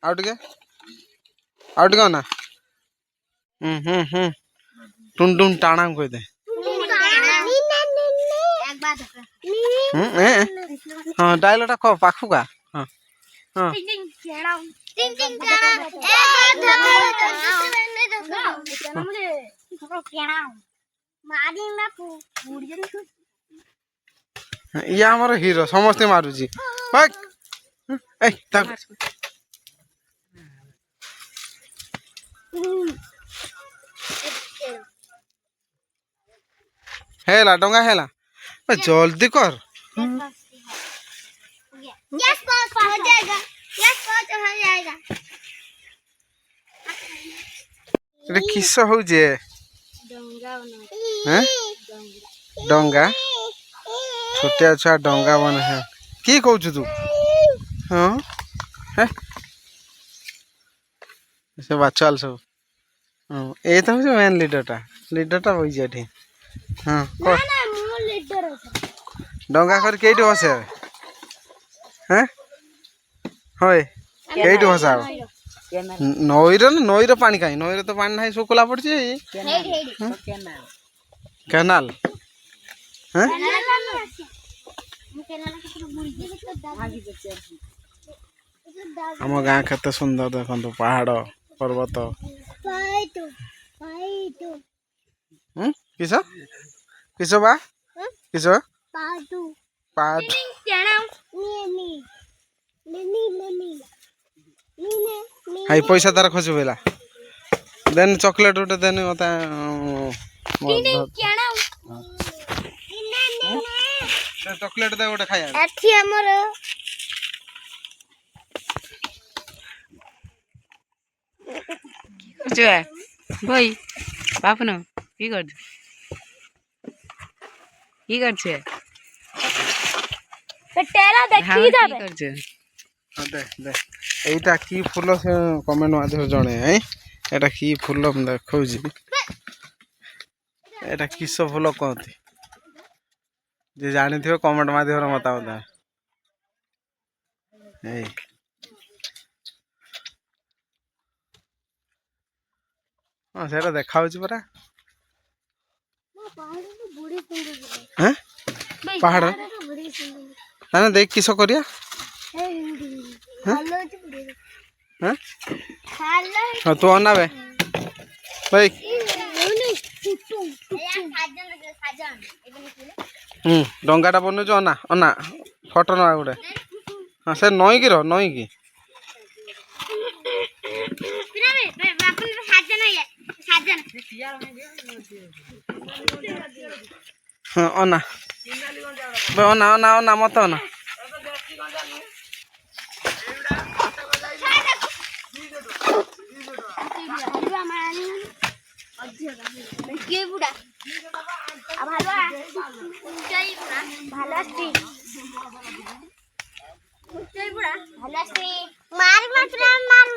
आउ टिके ना टुन टुन टाणा कह दे हाँ डायलॉग कह पाखु का हाँ हाँ या हमर हीरो समस्ते मारुची हेला डंगा हेला जल्दी कर यस पास हो जाएगा यस पास हो जाएगा रे किस हो जे डंगा हैं डंगा छोटे छुआ डंगा बन है की कहू तू हाँ है से बाचल सब हाँ ए तो हूँ मेन लीडरटा बई जाठी हाँ ना ना मो लीडर है डंगा कर केटी बसे हैं होय केटी बसा नईर पानी कहीं नईर तो पानी ना शुखला पड़ी केनाल हैं आम गाँ केते सुंदर देखो पहाड़ पर्वत किस किस बा किस पाठ हाई पैसा तार खोज बेला देन चॉकलेट उठे देन मत चॉकलेट दे गोटे खाया भाई बापन की करछे टेरा देखी जाबे दे दे एटा की फूल से कमेंट माध्यम जणे हैं एटा की फूल हम देखौजी एटा किस फूल कहती जे जानी थे कमेंट माध्यम बताओ ए हाँ सेटा देखा परा हैं पहाड़ ना देख किस करिया हाँ तू अना बे भाई डंगाटा बनू अना अना फटो ना गोटे हाँ से नई कि नई कि हाँ अना अना अना अना मत अना मार मत मार